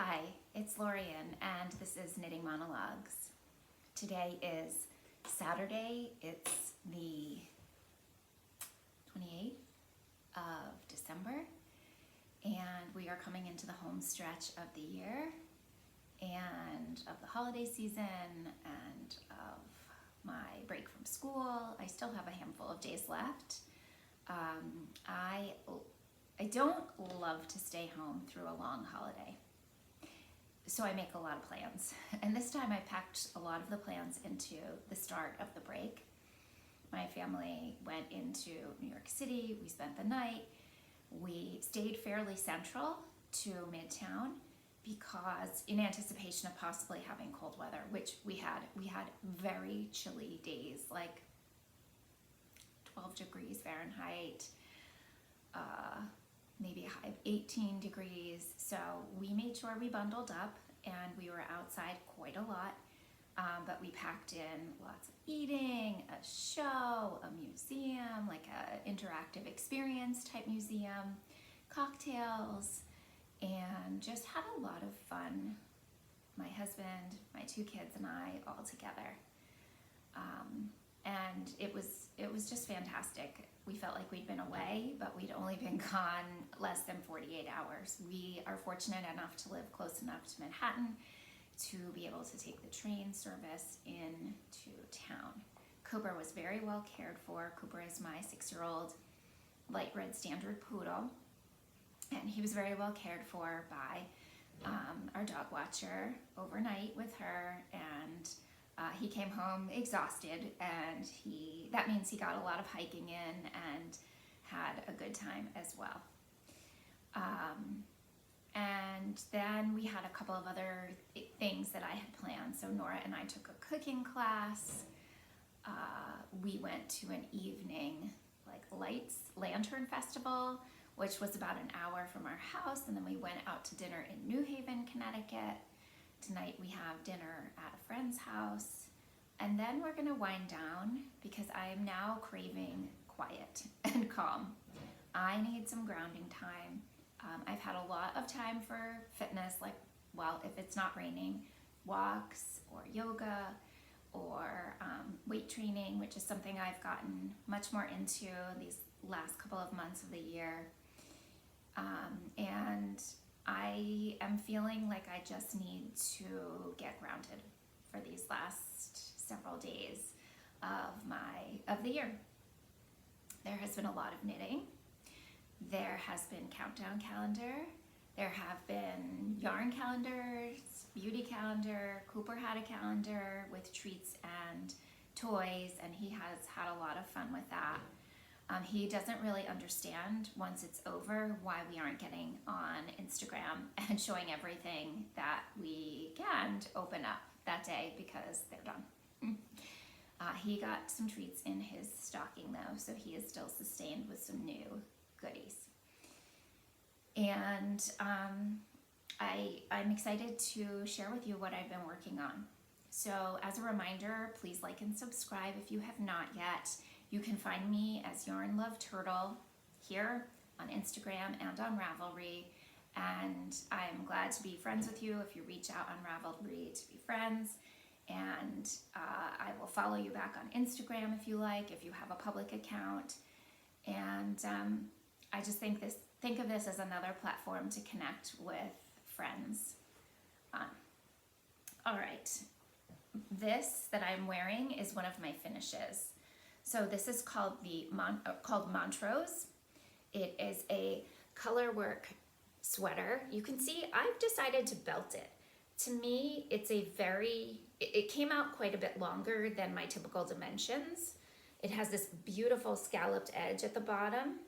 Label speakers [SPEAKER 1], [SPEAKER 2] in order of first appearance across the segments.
[SPEAKER 1] Hi, it's Lorian, and this is Knitting Monologues. Today is Saturday. It's the 28th of December, and we are coming into the home stretch of the year and of the holiday season and of my break from school. I still have a handful of days left. I don't love to stay home through a long holiday. So I make a lot of plans. And this time I packed a lot of the plans into the start of the break. My family went into New York City. We spent the night. We stayed fairly central to Midtown because in anticipation of possibly having cold weather, which we had very chilly days, like 12 degrees Fahrenheit, maybe a high of 18 degrees. So we made sure we bundled up and we were outside quite a lot. But we packed in lots of eating, a show, a museum, like an interactive experience type museum, cocktails, and just had a lot of fun. My husband, my two kids, and I all together. And it was just fantastic. We felt like we'd been away, but we'd only been gone less than 48 hours. We are fortunate enough to live close enough to Manhattan to be able to take the train service into town. Cooper was very well cared for. Cooper is my 6-year-old light red standard poodle, and he was very well cared for by our dog watcher overnight with her, and he came home exhausted, and that means he got a lot of hiking in and had a good time as well. And then we had a couple of other things that I had planned. So Nora and I took a cooking class. We went to an evening lights lantern festival, which was about an hour from our house, and then we went out to dinner in New Haven, Connecticut. Tonight we have dinner at a friend's house, and then we're gonna wind down because I am now craving quiet and calm. I need some grounding time. I've had a lot of time for fitness, if it's not raining, walks or yoga or weight training, which is something I've gotten much more into these last couple of months of the year. And I am feeling like I just need to get grounded for these last several days of the year. There has been a lot of knitting. There has been countdown calendar. There have been yarn calendars, beauty calendar. Cooper had a calendar with treats and toys, and he has had a lot of fun with that. He doesn't really understand once it's over why we aren't getting on Instagram and showing everything that we can't open up that day because they're done. He got some treats in his stocking though, so he is still sustained with some new goodies. And I'm excited to share with you what I've been working on. So as a reminder, please like and subscribe if you have not yet. You can find me as Yarn Love Turtle here on Instagram and on Ravelry. And I'm glad to be friends with you if you reach out on Ravelry to be friends. And I will follow you back on Instagram if you like, if you have a public account. And I just think of this as another platform to connect with friends on. All right, this that I'm wearing is one of my finishes. So this is called called Montrose. It is a color work sweater. You can see I've decided to belt it. To me, it came out quite a bit longer than my typical dimensions. It has this beautiful scalloped edge at the bottom.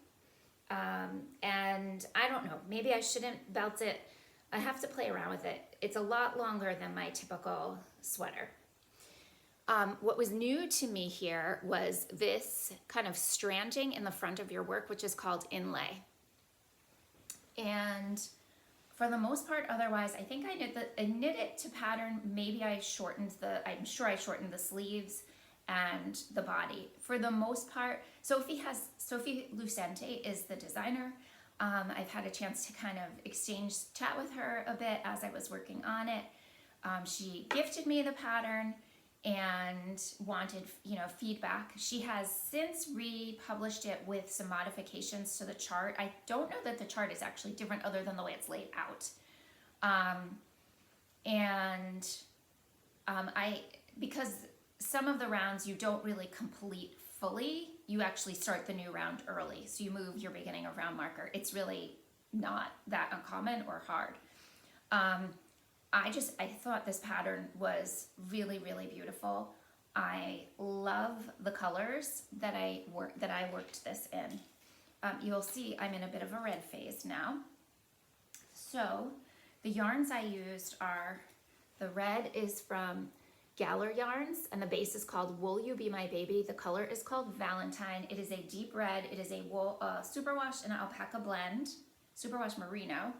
[SPEAKER 1] And I don't know, maybe I shouldn't belt it. I have to play around with it. It's a lot longer than my typical sweater. What was new to me here was this kind of stranding in the front of your work, which is called inlay. And for the most part, otherwise, I think I knit it to pattern. Maybe I'm sure I shortened the sleeves and the body. For the most part, Sophie Lucente is the designer. I've had a chance to kind of chat with her a bit as I was working on it. She gifted me the pattern and wanted, feedback. She has since republished it with some modifications to the chart. I don't know that the chart is actually different other than the way it's laid out. Because some of the rounds you don't really complete fully, you actually start the new round early. So you move your beginning of round marker. It's really not that uncommon or hard. I thought this pattern was really, really beautiful. I love the colors that I worked this in. You'll see I'm in a bit of a red phase now. So the yarns I used are, the red is from Galler Yarns, and the base is called Will You Be My Baby. The color is called Valentine. It is a deep red. It is a wool, superwash and alpaca blend, superwash merino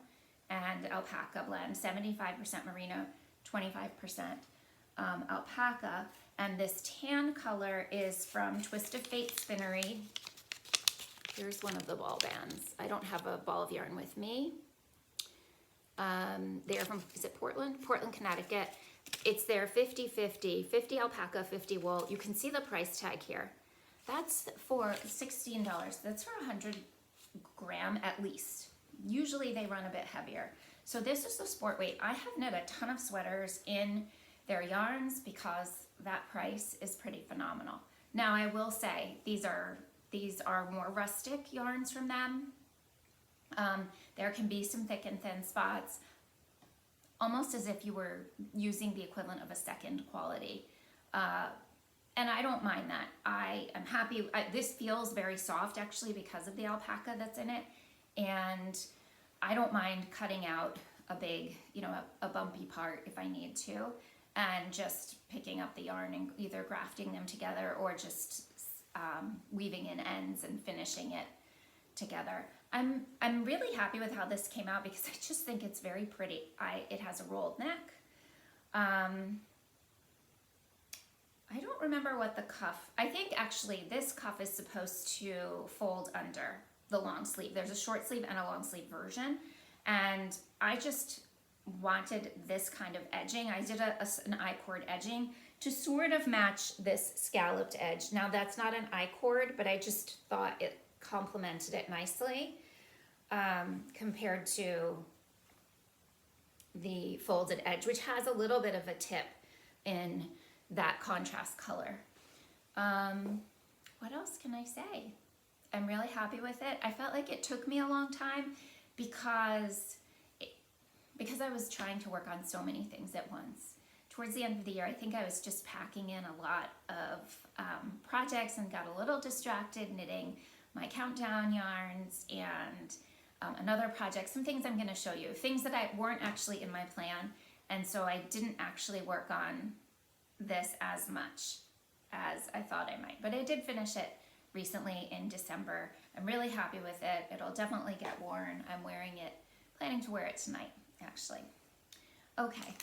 [SPEAKER 1] and alpaca blend, 75% merino, 25% alpaca. And this tan color is from Twist of Fate Spinnery. Here's one of the ball bands. I don't have a ball of yarn with me. They're from, is it Portland? Portland, Connecticut. It's their 50-50, 50 alpaca, 50 wool. You can see the price tag here. That's for $16. That's for 100 gram at least. Usually they run a bit heavier. So this is the sport weight. I have knit a ton of sweaters in their yarns because that price is pretty phenomenal. Now I will say these are more rustic yarns from them. There can be some thick and thin spots, almost as if you were using the equivalent of a second quality. And I don't mind that. I am happy. This feels very soft actually because of the alpaca that's in it. And I don't mind cutting out a big, a bumpy part if I need to, and just picking up the yarn and either grafting them together or just weaving in ends and finishing it together. I'm really happy with how this came out because I just think it's very pretty. It has a rolled neck. I don't remember what the cuff, I think actually this cuff is supposed to fold under the long sleeve. There's a short sleeve and a long sleeve version, and I just wanted this kind of edging. I did an I-cord edging to sort of match this scalloped edge. Now that's not an I-cord, but I just thought it complemented it nicely compared to the folded edge, which has a little bit of a tip in that contrast color. What else can I say? I'm really happy with it. I felt like it took me a long time because I was trying to work on so many things at once. Towards the end of the year, I think I was just packing in a lot of projects and got a little distracted knitting my countdown yarns and another project, some things I'm going to show you, things that weren't actually in my plan, and so I didn't actually work on this as much as I thought I might, but I did finish it recently in December. I'm really happy with it. It'll definitely get worn. I'm wearing it, planning to wear it tonight actually. Okay,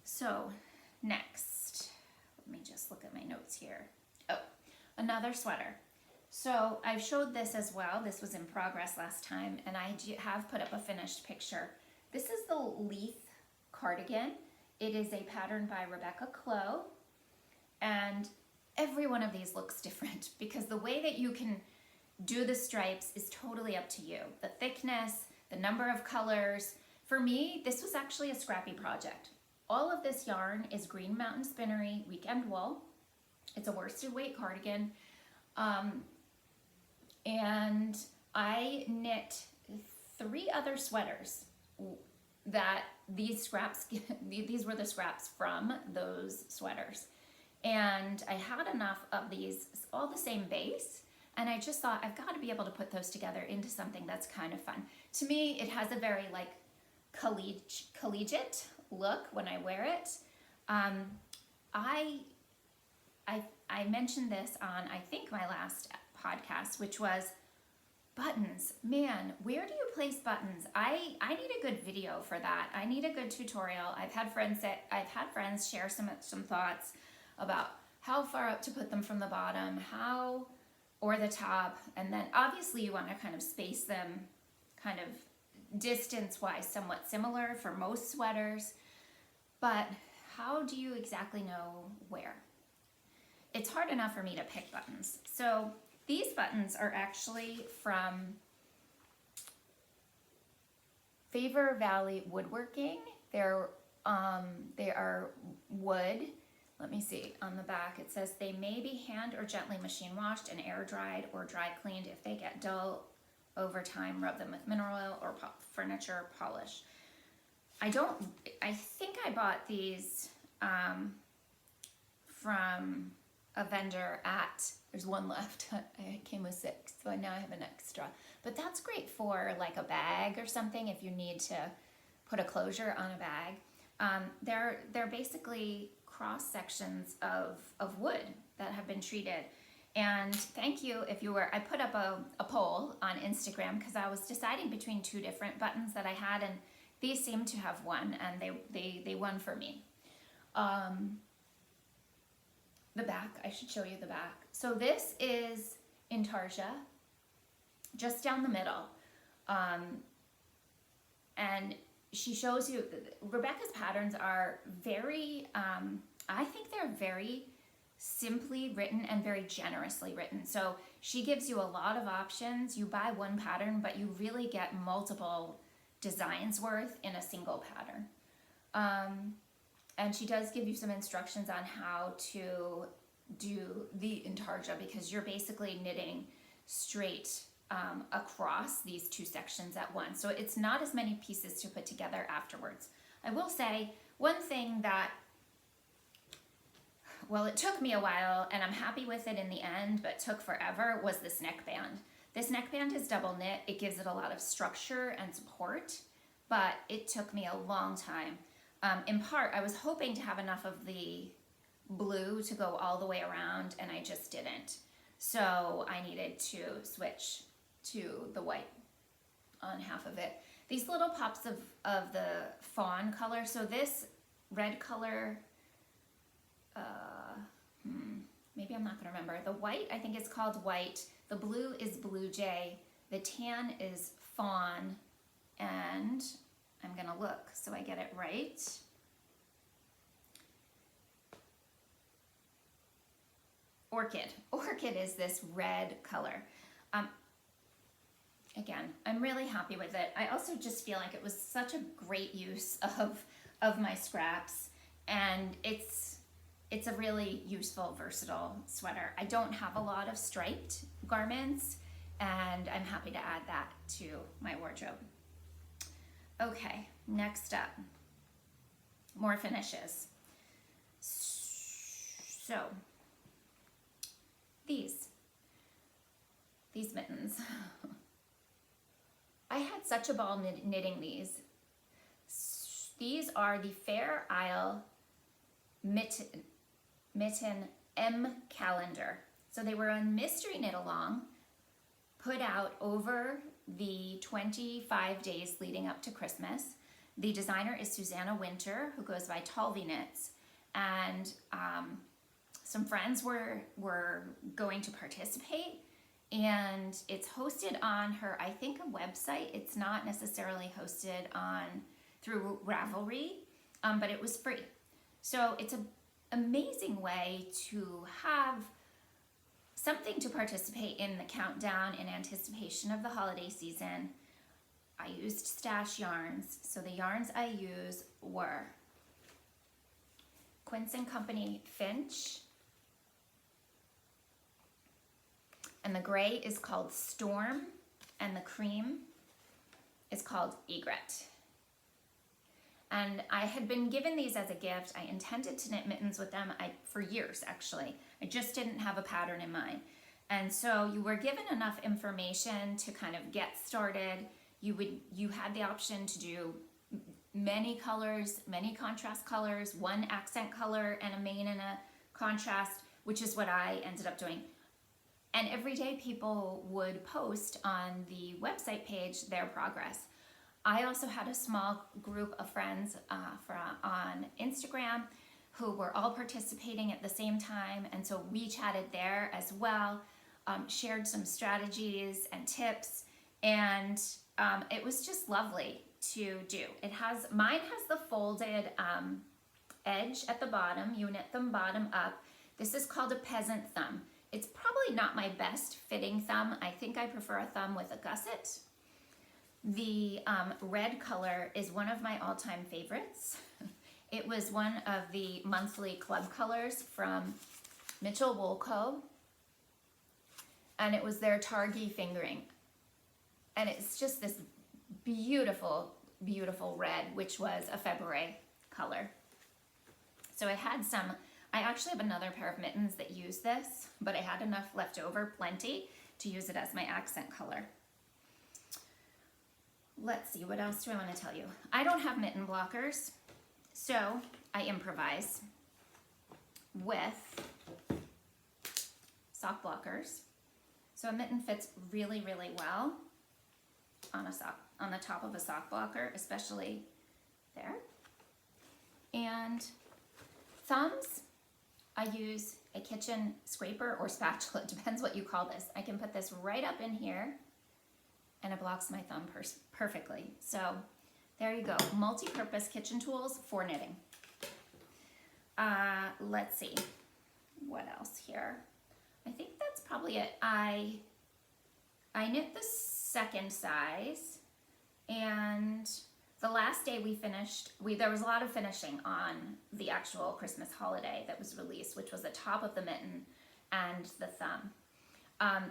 [SPEAKER 1] so next, let me just look at my notes here. Oh, another sweater. So I've showed this as well. This was in progress last time, and I have put up a finished picture. This is the Leith cardigan. It is a pattern by Clow, and every one of these looks different because the way that you can do the stripes is totally up to you. The thickness, the number of colors. For me, this was actually a scrappy project. All of this yarn is Green Mountain Spinnery Weekend Wool. It's a worsted weight cardigan. And I knit 3 other sweaters that these were the scraps from those sweaters. And I had enough of these, all the same base, and I just thought I've got to be able to put those together into something that's kind of fun. To me, it has a very like collegiate look when I wear it. I mentioned this on, I think, my last podcast, which was buttons. Man, where do you place buttons? I need a good video for that. I need a good tutorial. I've had friends share some thoughts about how far up to put them from the bottom, or the top, and then obviously you want to kind of space them kind of distance-wise somewhat similar for most sweaters, but how do you exactly know where? It's hard enough for me to pick buttons. So these buttons are actually from Favour Valley Woodworking. They are wood. Let me see, on the back it says they may be hand or gently machine washed and air dried or dry cleaned. If they get dull over time, rub them with mineral oil or furniture polish. I think I bought these from a vendor at, there's one left, I came with 6, so now I have an extra. But that's great for like a bag or something if you need to put a closure on a bag. They're basically cross sections of wood that have been treated. And thank you if you were, I put up a poll on Instagram because I was deciding between 2 different buttons that I had, and these seem to have won, and they won for me. The back, I should show you the back. So this is intarsia, just down the middle. And she shows you, Rebecca's patterns are very, I think they're very simply written and very generously written. So she gives you a lot of options. You buy one pattern, but you really get multiple designs worth in a single pattern. And she does give you some instructions on how to do the intarsia, because you're basically knitting straight across these 2 sections at once. So it's not as many pieces to put together afterwards. I will say one thing that, well, it took me a while and I'm happy with it in the end, but took forever, was this neckband. This neckband is double knit. It gives it a lot of structure and support, but it took me a long time. In part, I was hoping to have enough of the blue to go all the way around, and I just didn't. So I needed to switch to the white on half of it. These little pops of the fawn color. So this red color, maybe I'm not gonna remember. The white, I think it's called white. The blue is blue jay. The tan is fawn, and I'm gonna look so I get it right. Orchid. Orchid is this red color. Again, I'm really happy with it. I also just feel like it was such a great use of my scraps, and it's a really useful, versatile sweater. I don't have a lot of striped garments, and I'm happy to add that to my wardrobe. Okay, next up, more finishes. So, these mittens. I had such a ball knitting these. These are the Fair Isle Mitten MKALendar. So they were a mystery knit along, put out over the 25 days leading up to Christmas. The designer is Susanna Winter, who goes by Talvi Knits, and some friends were going to participate, and it's hosted on her, I think, a website. It's not necessarily hosted through Ravelry, but it was free. So it's an amazing way to have something to participate in the countdown in anticipation of the holiday season. I used stash yarns, so the yarns I use were Quince & Company Finch, and the gray is called Storm, and the cream is called Egret. And I had been given these as a gift. I intended to knit mittens with them for years, actually. I just didn't have a pattern in mind. And so you were given enough information to kind of get started. You had the option to do many colors, many contrast colors, one accent color and a main and a contrast, which is what I ended up doing. And every day people would post on the website page their progress. I also had a small group of friends on Instagram who were all participating at the same time, and so we chatted there as well, shared some strategies and tips, and it was just lovely to do. Mine has the folded edge at the bottom. You knit them bottom up. This is called a peasant thumb. It's probably not my best fitting thumb. I think I prefer a thumb with a gusset. The red color is one of my all-time favorites. It was one of the monthly club colors from Mitchell Wool Co. And it was their Targhee fingering. And it's just this beautiful, beautiful red, which was a February color. So I actually have another pair of mittens that use this, but I had enough left over, plenty, to use it as my accent color. Let's see, what else do I want to tell you? I don't have mitten blockers, so I improvise with sock blockers. So a mitten fits really, really well on the top of a sock blocker, especially there. And thumbs, I use a kitchen scraper or spatula, it depends what you call this. I can put this right up in here and it blocks my thumb perfectly. So there you go, multi-purpose kitchen tools for knitting. Let's see, what else here? I think that's probably it. I knit the second size, and the last day we finished, there was a lot of finishing on the actual Christmas holiday that was released, which was the top of the mitten and the thumb.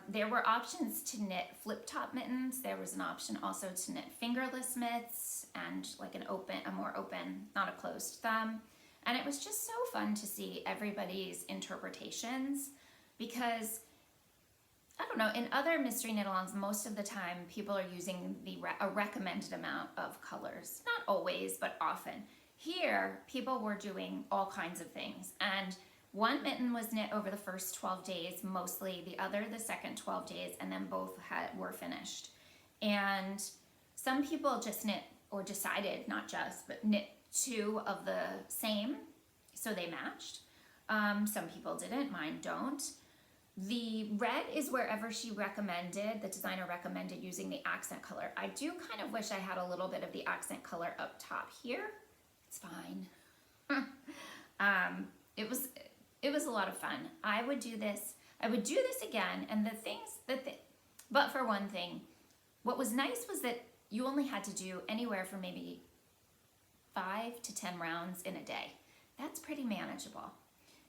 [SPEAKER 1] There were options to knit flip top mittens. There was an option also to knit fingerless mitts and like a more open, not a closed thumb. And it was just so fun to see everybody's interpretations, because I don't know, in other mystery knit-alongs, most of the time people are using a recommended amount of colors. Not always, but often. Here, people were doing all kinds of things. And one mitten was knit over the first 12 days, mostly. The other, the second 12 days, and then both were finished. And some people just knit, or decided, not just, but knit two of the same, so they matched. Some people didn't, mine don't. The red is wherever the designer recommended using the accent color. I do kind of wish I had a little bit of the accent color up top here. It's fine. It was a lot of fun. I would do this again, and but for one thing, what was nice was that you only had to do anywhere from maybe 5 to 10 rounds in a day. That's pretty manageable.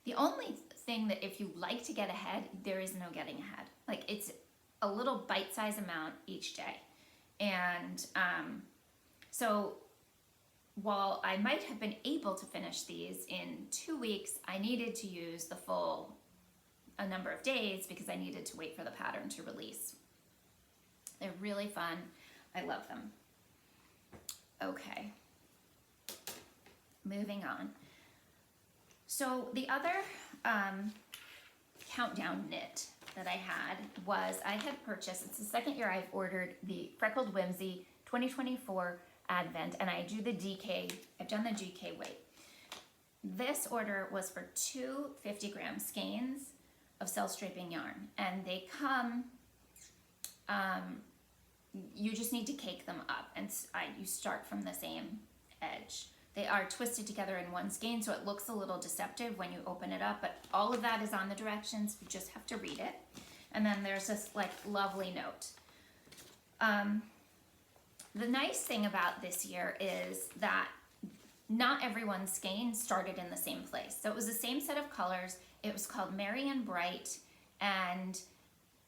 [SPEAKER 1] The only thing that if you like to get ahead, there is no getting ahead. Like, it's a little bite-sized amount each day. And so while I might have been able to finish these in 2 weeks, I needed to use the full a number of days because I needed to wait for the pattern to release. They're really fun. I love them. Okay, moving on. So the other countdown knit that I had purchased, it's the second year I've ordered the Freckled Whimsy 2024 Advent, and I've done the DK weight. This order was for 2 50-gram skeins of self-straping yarn, and they come, you just need to cake them up, and you start from the same edge. They are twisted together in one skein, so it looks a little deceptive when you open it up, but all of that is on the directions. You just have to read it. And then there's this like lovely note. The nice thing about this year is that not everyone's skein started in the same place. So it was the same set of colors. It was called Merry and Bright, and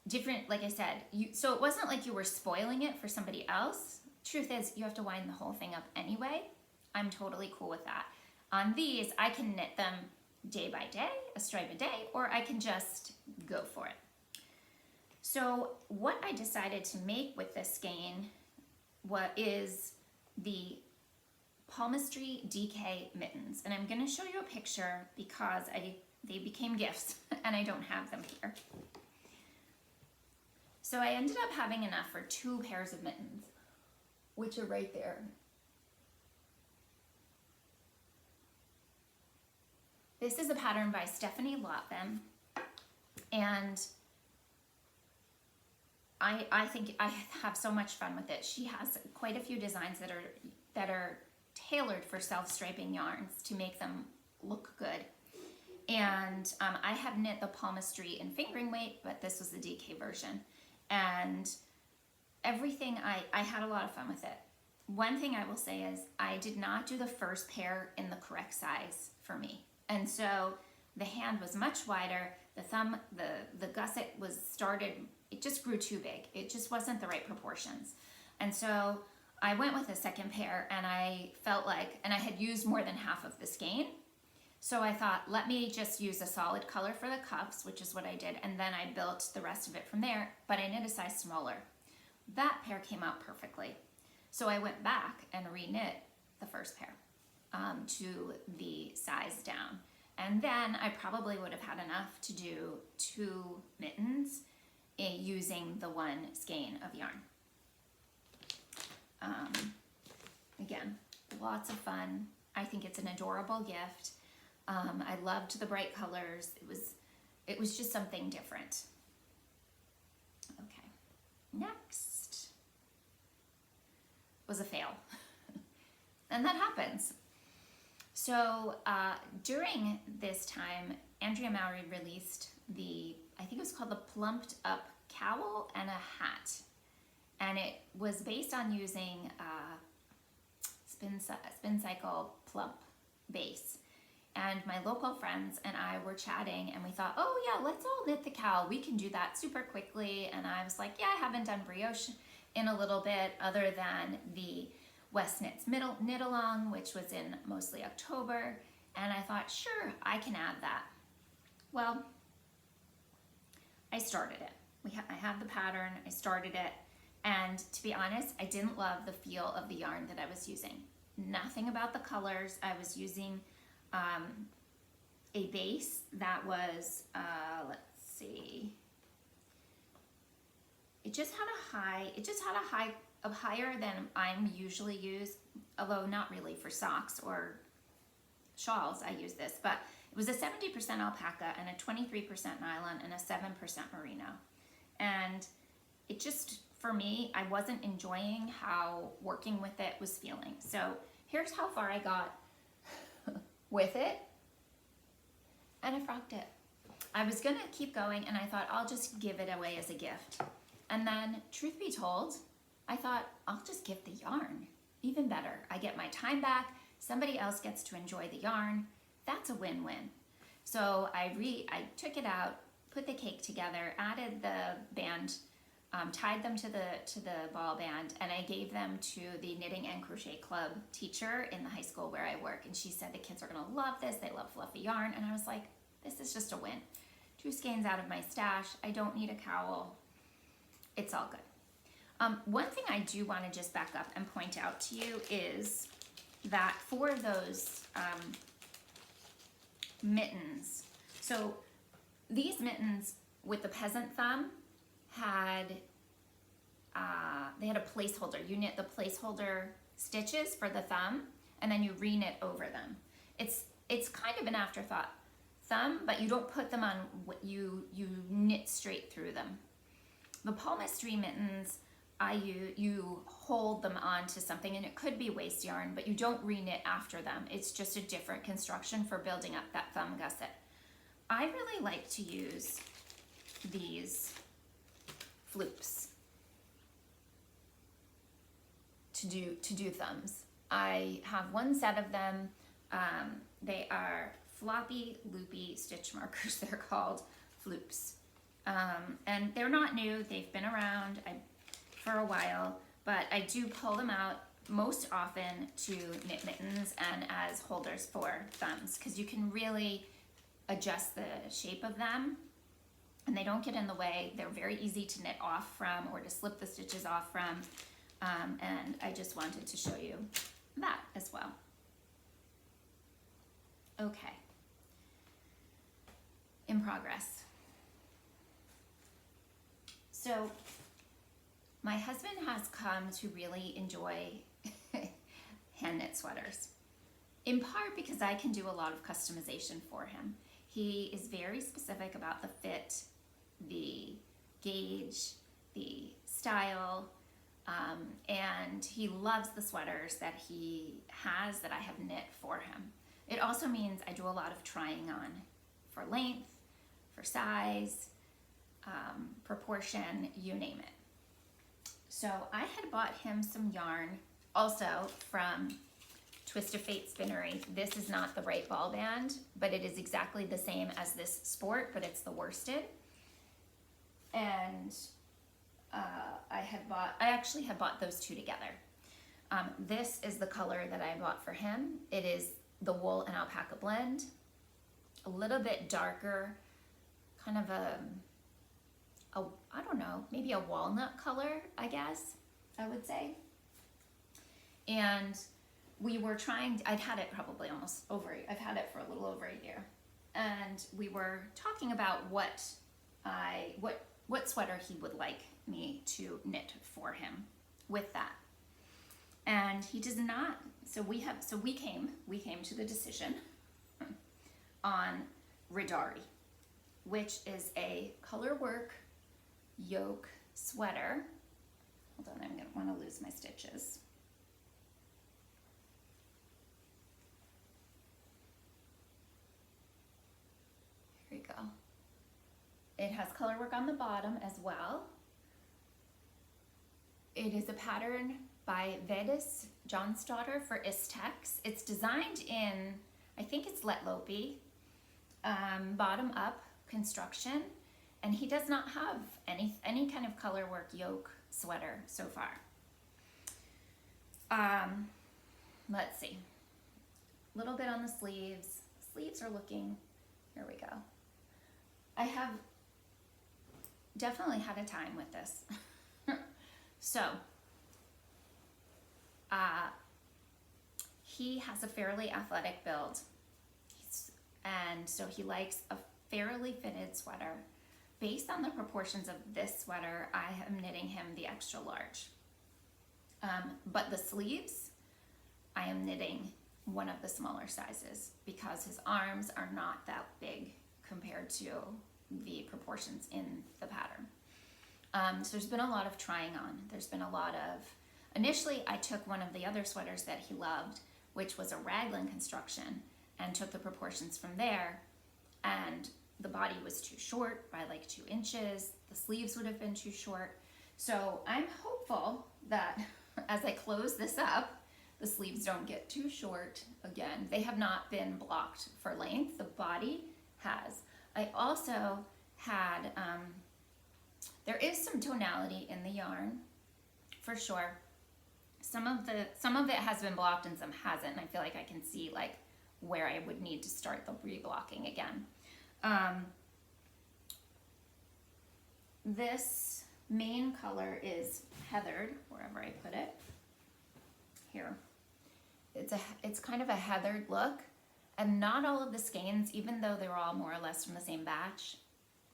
[SPEAKER 1] different, like I said, so it wasn't like you were spoiling it for somebody else. Truth is, you have to wind the whole thing up anyway. I'm totally cool with that. On these, I can knit them day by day, a stripe a day, or I can just go for it. So what I decided to make with this skein is the Palmistry DK mittens. And I'm gonna show you a picture because they became gifts and I don't have them here. So I ended up having enough for 2 pairs of mittens, which are right there. This is a pattern by Stephanie Lotven, and I think I have so much fun with it. She has quite a few designs that are tailored for self-striping yarns to make them look good. And I have knit the Palmistry in fingering weight, but this was the DK version. And everything, I had a lot of fun with it. One thing I will say is I did not do the first pair in the correct size for me. And so the hand was much wider. The thumb, the gusset it just grew too big. It just wasn't the right proportions. And so I went with a second pair, and I felt like, and I had used more than half of the skein. So I thought, let me just use a solid color for the cuffs, which is what I did. And then I built the rest of it from there, but I knit a size smaller. That pair came out perfectly. So I went back and re-knit the first pair to the size down. And then I probably would have had enough to do 2 mittens using the 1 skein of yarn. Again, lots of fun. I think it's an adorable gift. I loved the bright colors. It was just something different. Okay, next was a fail. And that happens. So during this time, Andrea Mowry released I think it was called the Plumped Up Cowl and a hat. And it was based on using Spin Cycle Plump base. And my local friends and I were chatting, and we thought, oh yeah, let's all knit the cowl. We can do that super quickly. And I was like, yeah, I haven't done brioche in a little bit, other than the West Knits Knit Along, which was in mostly October. And I thought, sure, I can add that. Well, I started it. I had the pattern, I started it. And to be honest, I didn't love the feel of the yarn that I was using. Nothing about the colors. I was using a base that was, let's see, it just had a higher than I'm usually used, although not really for socks or shawls I use this, but it was a 70% alpaca and a 23% nylon and a 7% merino. And it just, for me, I wasn't enjoying how working with it was feeling. So here's how far I got with it, and I frocked it. I was gonna keep going, and I thought I'll just give it away as a gift. And then, truth be told, I thought I'll just give the yarn. Even better, I get my time back, somebody else gets to enjoy the yarn. That's a win-win. So I took it out, put the cake together, added the band, tied them to the ball band, and I gave them to the Knitting and Crochet Club teacher in the high school where I work. And she said the kids are gonna love this. They love fluffy yarn. And I was like, this is just a win. 2 skeins out of my stash. I don't need a cowl. It's all good. One thing I do want to just back up and point out to you is that for those mittens, so these mittens with the peasant thumb they had a placeholder. You knit the placeholder stitches for the thumb, and then you re-knit over them. It's kind of an afterthought thumb, but you don't put them on. You knit straight through them. The Palmistry mittens, you hold them onto something, and it could be waste yarn, but you don't re-knit after them. It's just a different construction for building up that thumb gusset. I really like to use these floops to do thumbs. I have 1 set of them. They are floppy, loopy stitch markers. They're called floops. And they're not new. They've been around for a while, but I do pull them out most often to knit mittens and as holders for thumbs, because you can really adjust the shape of them and they don't get in the way. They're very easy to knit off from or to slip the stitches off from. And I just wanted to show you that as well. Okay. In progress. So my husband has come to really enjoy hand knit sweaters, in part because I can do a lot of customization for him. He is very specific about the fit, the gauge, the style, and he loves the sweaters that he has that I have knit for him. It also means I do a lot of trying on for length, for size, proportion, you name it. So I had bought him some yarn also from Twist of Fate Spinnery. This is not the right ball band, but it is exactly the same as this sport, but it's the worsted. And I actually had bought those two together. This is the color that I bought for him. It is the wool and alpaca blend, a little bit darker, kind of a I don't know, maybe a walnut color, I guess I would say. And we were trying, I'd had it probably I've had it for a little over a year. And we were talking about what sweater he would like me to knit for him with that. And he does not, so we came to the decision on Riddari, which is a color work yoke sweater. Hold on, I'm gonna want to lose my stitches. Here we go. It has color work on the bottom as well. It is a pattern by Védís, Jónsdóttir for Ístex. It's designed in, I think it's Letlopi, bottom up construction, and he does not have any kind of color work yoke sweater so far. Let's see, a little bit on the sleeves. Sleeves are looking, here we go. I have definitely had a time with this. So, he has a fairly athletic build, and so he likes a fairly fitted sweater. Based on the proportions of this sweater, I am knitting him the extra large. But the sleeves, I am knitting one of the smaller sizes because his arms are not that big compared to the proportions in the pattern. So there's been a lot of trying on. There's been a lot of, initially I took one of the other sweaters that he loved, which was a raglan construction, and took the proportions from there, and the body was too short by like 2 inches. The sleeves would have been too short. So I'm hopeful that as I close this up, the sleeves don't get too short again. They have not been blocked for length. The body has. I also had, there is some tonality in the yarn, for sure. Some of it has been blocked and some hasn't, and I feel like I can see like where I would need to start the reblocking again. This main color is heathered, wherever I put it. Here. It's kind of a heathered look, and not all of the skeins, even though they're all more or less from the same batch,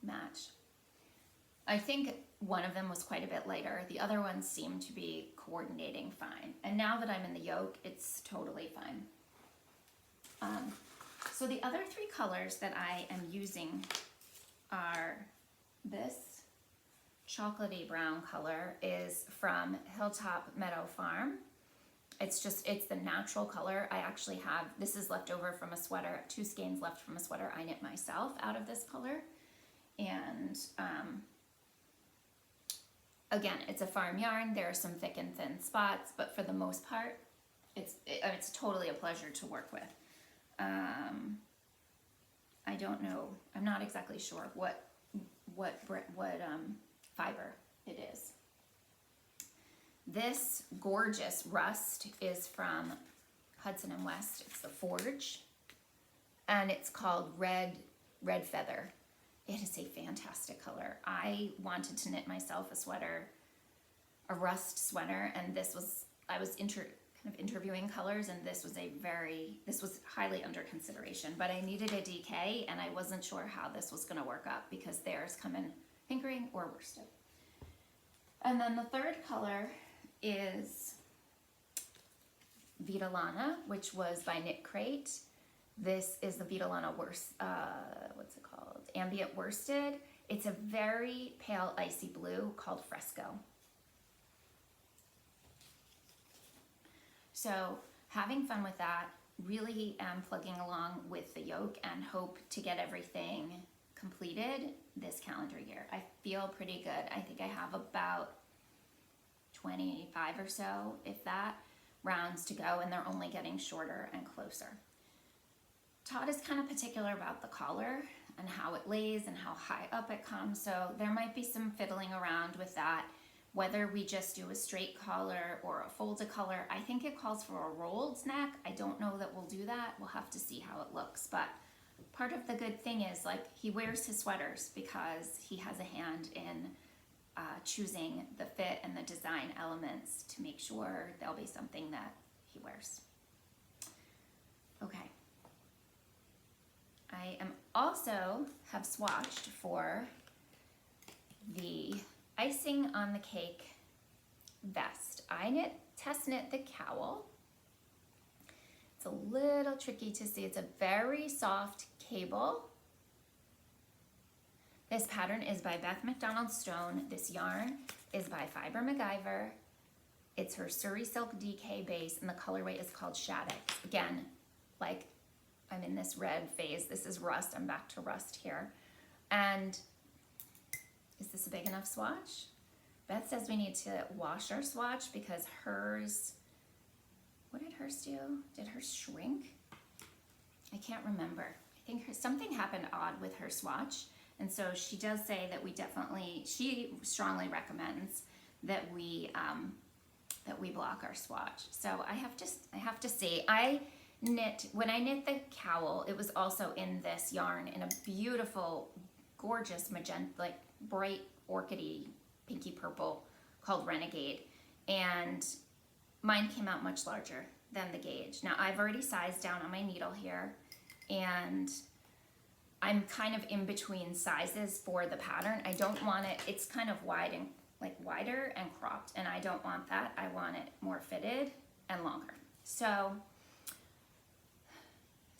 [SPEAKER 1] match. I think one of them was quite a bit lighter. The other ones seem to be coordinating fine. And now that I'm in the yoke, it's totally fine. So the other 3 colors that I am using are this chocolatey brown color is from HillTop Meadow Farm. It's the natural color. I actually have, this is left over from a sweater, 2 skeins left from a sweater I knit myself out of this color. And again, it's a farm yarn. There are some thick and thin spots, but for the most part, it's totally a pleasure to work with. I don't know, I'm not exactly sure what fiber it is. This gorgeous rust is from Hudson and West. It's the Forge, and it's called Red Feather. It is a fantastic color. I wanted to knit myself a sweater, a rust sweater, and I was kind of interviewing colors, and this was highly under consideration, but I needed a DK, and I wasn't sure how this was going to work up because theirs come in pinkering or worsted. And then the third color is Vitalana, which was by Knit Crate. This is the Vitalana what's it called? Ambient Worsted. It's a very pale icy blue called Fresco. So having fun with that, really am plugging along with the yoke and hope to get everything completed this calendar year. I feel pretty good. I think I have about 25 or so, if that, rounds to go, and they're only getting shorter and closer. Todd is kind of particular about the collar and how it lays and how high up it comes, so there might be some fiddling around with that, whether we just do a straight collar or a folded collar. I think it calls for a rolled neck. I don't know that we'll do that. We'll have to see how it looks, but part of the good thing is, like, he wears his sweaters because he has a hand in choosing the fit and the design elements to make sure there'll be something that he wears. Okay. I am also have swatched for the icing on the cake vest. I test knit the Cowl. It's a little tricky to see. It's a very soft cable. This pattern is by Beth McDonald Stone. This yarn is by Fiber MacGyver. It's her Surrey Silk DK base, and the colorway is called Shattuck. Again, like, I'm in this red phase. This is rust. I'm back to rust here. And is this a big enough swatch? Beth says we need to wash our swatch because hers, what did hers do? Did hers shrink? I can't remember. I think something happened odd with her swatch. And so she does say that she strongly recommends that we block our swatch. So I have to see. When I knit the Cowl, it was also in this yarn in a beautiful, gorgeous magenta, like bright orchidy, pinky purple, called Renegade. And mine came out much larger than the gauge. Now I've already sized down on my needle here, and I'm kind of in between sizes for the pattern. I don't want it, it's kind of wide and like wider and cropped, and I don't want that. I want it more fitted and longer. So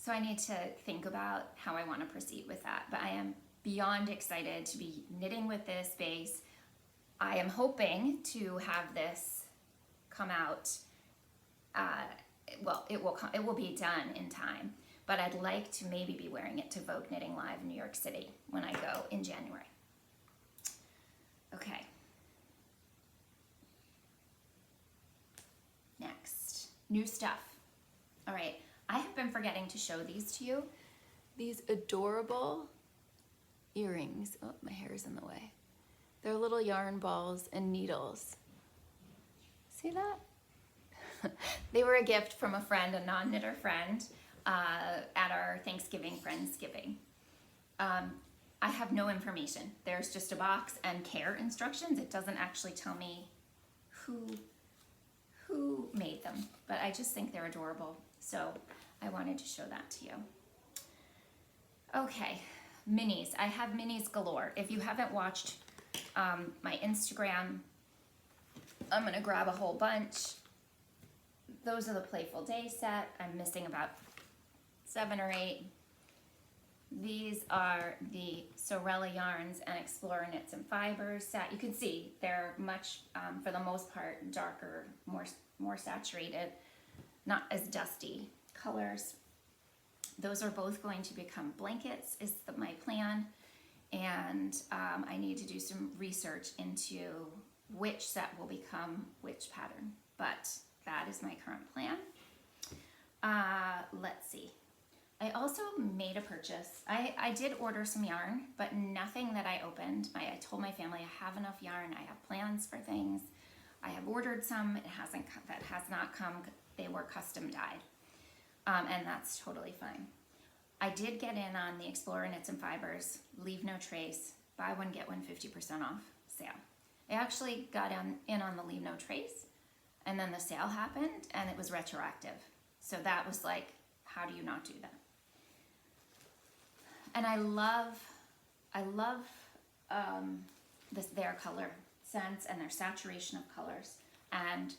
[SPEAKER 1] I need to think about how I want to proceed with that, but I am beyond excited to be knitting with this base. I am hoping to have this come out, well, it will be done in time, but I'd like to maybe be wearing it to Vogue Knitting Live in New York City when I go in January. Okay. Next, new stuff. All right, I have been forgetting to show these to you. These adorable earrings. Oh, my hair is in the way. They're little yarn balls and needles. See that? They were a gift from a friend, a non-knitter friend, at our Thanksgiving Friendsgiving. I have no information. There's just a box and care instructions. It doesn't actually tell me who made them, but I just think they're adorable. So I wanted to show that to you. Okay, minis. I have minis galore. If you haven't watched my Instagram, I'm gonna grab a whole bunch. Those are the Playful Day set. I'm missing about 7 or 8. These are the Sorella Yarns and Explorer Knits and Fibers set. You can see they're much, for the most part, darker, more saturated, not as dusty colors. Those are both going to become blankets is my plan, and I need to do some research into which set will become which pattern, but that is my current plan. Let's see. I also made a purchase. I did order some yarn, but nothing that I opened. I told my family I have enough yarn. I have plans for things. I have ordered some. That has not come. They were custom dyed, and that's totally fine. I did get in on the Explorer Knits and Fibers, Leave No Trace, buy one, get one 50% off sale. I actually got in on the Leave No Trace, and then the sale happened, and it was retroactive. So that was like, how do you not do that? And I love their color sense and their saturation of colors. And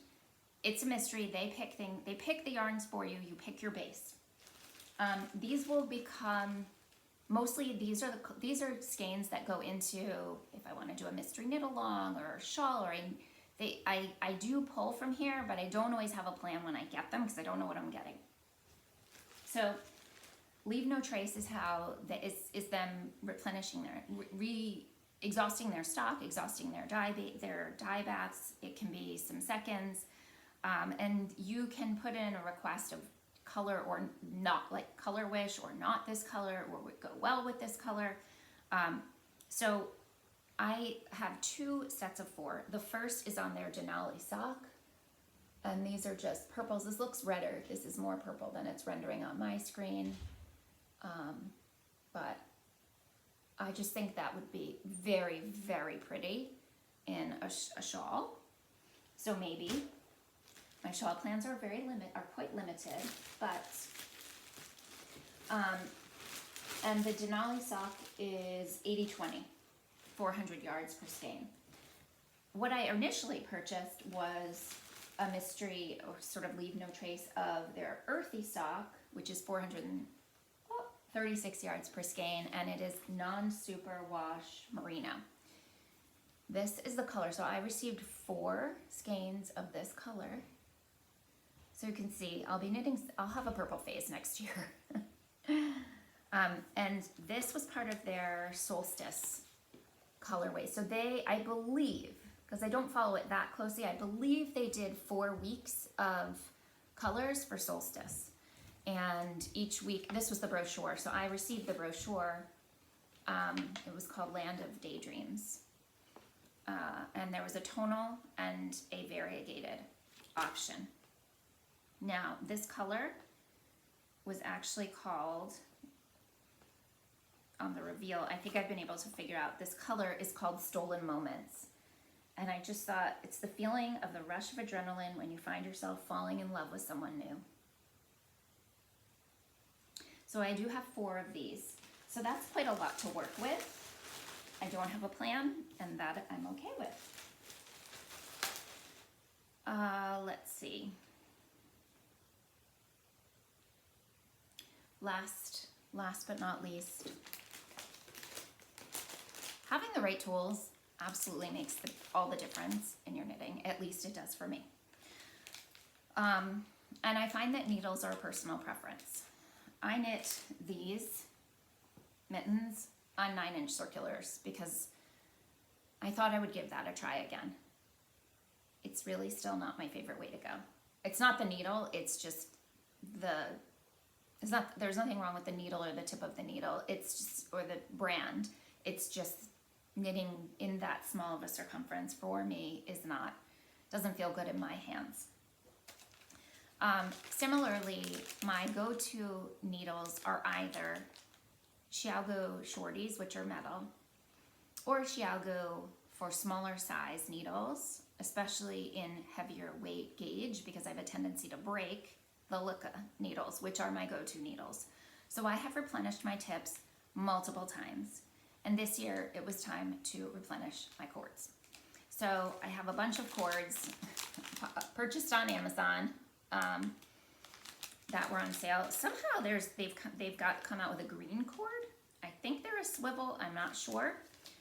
[SPEAKER 1] it's a mystery. They pick the yarns for you. You pick your base. These will become mostly these are skeins that go into if I want to do a mystery knit along or a shawl, or I do pull from here, but I don't always have a plan when I get them because I don't know what I'm getting. So leave no trace is how is them replenishing their exhausting their stock, exhausting their dye baths. It can be some seconds, and you can put in a request of color or not, like color wish or not this color, or would go well with this color. So I have 2 sets of 4. The first is on their Denali sock, and these are just purples. This looks redder. This is more purple than it's rendering on my screen, but I just think that would be very, very pretty in a shawl. So maybe my shawl plans are quite limited, but and the Denali sock is 80/20, 400 yards per skein. What I initially purchased was a mystery or sort of leave no trace of their earthy sock, which is 436 yards per skein, and it is non-super wash merino. This is the color. So I received 4 skeins of this color. So you can see I'll have a purple phase next year. And this was part of their solstice colorway. So I believe, because I don't follow it that closely, I believe they did 4 weeks of colors for solstice. And each week, this was the brochure. So I received the brochure. It was called Land of Daydreams. And there was a tonal and a variegated option. Now, this color was actually called, on the reveal, I think I've been able to figure out, this color is called Stolen Moments. And I just thought it's the feeling of the rush of adrenaline when you find yourself falling in love with someone new. So I do have 4 of these. So that's quite a lot to work with. I don't have a plan, and that I'm okay with. Let's see. Last but not least, having the right tools absolutely makes all the difference in your knitting. At least it does for me. And I find that needles are a personal preference. I knit these mittens on 9-inch circulars because I thought I would give that a try again. It's really still not my favorite way to go. It's not the needle, it's just there's nothing wrong with the needle or the tip of the needle. It's just, or the brand. It's just knitting in that small of a circumference for me doesn't feel good in my hands. Similarly, my go-to needles are either Xiaogu shorties, which are metal, or Xiaogu for smaller size needles, especially in heavier weight gauge, because I have a tendency to break the Lucca needles, which are my go-to needles. So I have replenished my tips multiple times, and this year it was time to replenish my cords. So I have a bunch of cords purchased on Amazon that were on sale. Somehow they've come out with a green cord. I think they're a swivel, I'm not sure.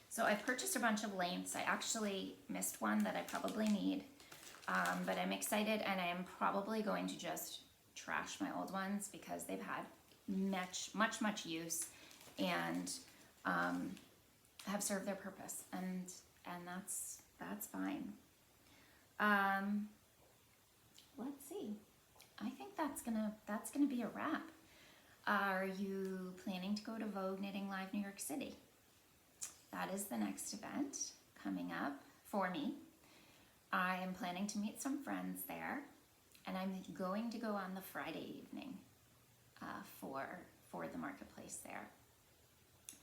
[SPEAKER 1] So I purchased a bunch of lengths. I actually missed one that I probably need, but I'm excited, and I am probably going to just trash my old ones because they've had much use and have served their purpose, and that's fine. Let's see. I think that's gonna be a wrap. Are you planning to go to Vogue Knitting Live New York City? That is the next event coming up for me. I am planning to meet some friends there, and I'm going to go on the Friday evening for the marketplace there.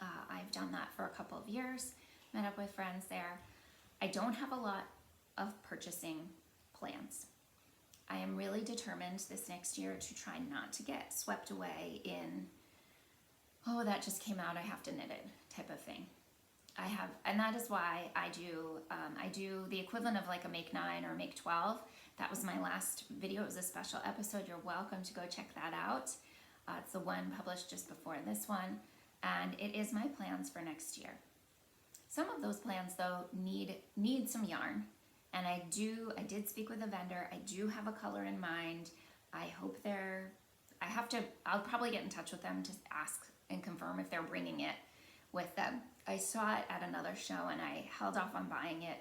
[SPEAKER 1] I've done that for a couple of years, met up with friends there. I don't have a lot of purchasing plans. I am really determined this next year to try not to get swept away in, oh, that just came out, I have to knit it type of thing. And that is why I do the equivalent of like a Make 9 or Make 12. That was my last video. It was a special episode. You're welcome to go check that out. It's the one published just before this one. and it is my plans for next year. Some of those plans though need some yarn, and I did speak with a vendor. I do have a color in mind. I'll probably get in touch with them to ask and confirm if they're bringing it with them. I saw it at another show and I held off on buying it.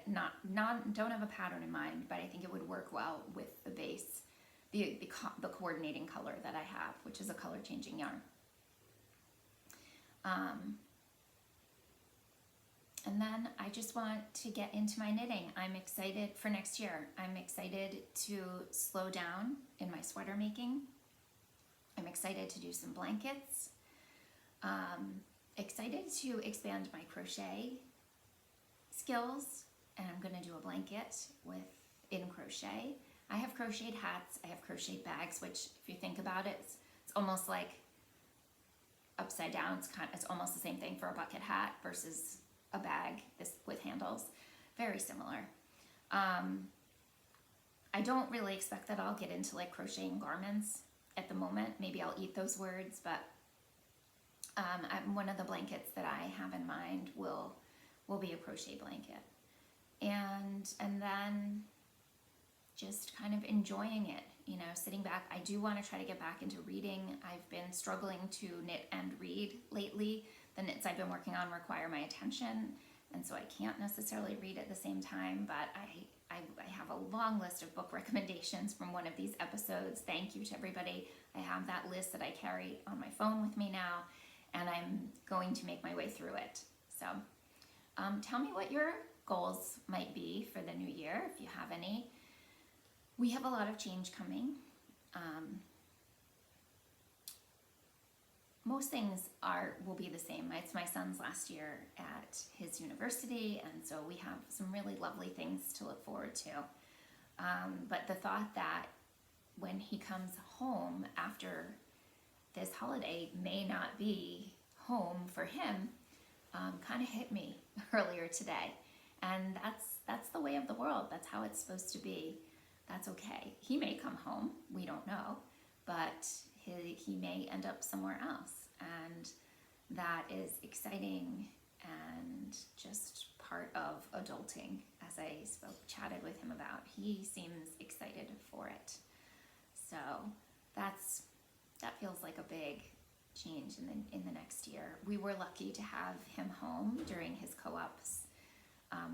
[SPEAKER 1] Don't have a pattern in mind, but I think it would work well with the base, the coordinating color that I have, which is a color changing yarn. And then I just want to get into my knitting. I'm excited for next year. I'm excited to slow down in my sweater making. I'm excited to do some blankets. Excited to expand my crochet skills, and I'm going to do a blanket in crochet. I have crocheted hats. I have crocheted bags, which if you think about it, it's almost like upside down. It's almost the same thing for a bucket hat versus a bag with handles. Very similar. I don't really expect that I'll get into like crocheting garments at the moment. Maybe I'll eat those words, but one of the blankets that I have in mind will be a crochet blanket, and then just kind of enjoying it, sitting back. I do want to try to get back into reading. I've been struggling to knit and read lately. The knits I've been working on require my attention, and so I can't necessarily read at the same time, but I have a long list of book recommendations from one of these episodes. Thank you to everybody. I have that list that I carry on my phone with me now, and I'm going to make my way through it. So tell me what your goals might be for the new year, if you have any. We have a lot of change coming. Most things will be the same. It's my son's last year at his university, and so we have some really lovely things to look forward to. But the thought that when he comes home after this holiday may not be home for him kind of hit me earlier today. And that's the way of the world. That's how it's supposed to be. That's okay. He may come home, we don't know, but he may end up somewhere else, and that is exciting and just part of adulting, as I chatted with him about. He seems excited for it. So that feels like a big change in the next year. We were lucky to have him home during his co-ops.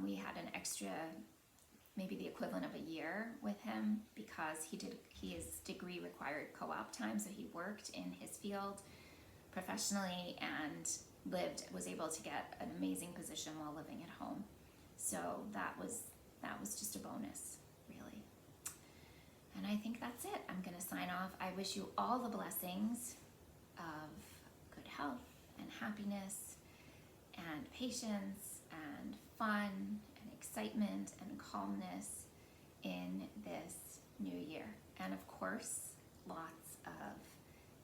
[SPEAKER 1] We had an extra, maybe the equivalent of a year with him, because his degree required co-op time, so he worked in his field professionally and was able to get an amazing position while living at home. So that was just a bonus, really. And I think that's it. I'm going to sign off. I wish you all the blessings of good health and happiness and patience and fun and excitement and calmness in this new year. And of course, lots of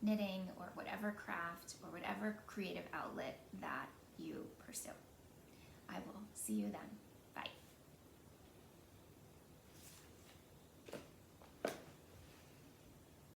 [SPEAKER 1] knitting or whatever craft or whatever creative outlet that you pursue. I will see you then.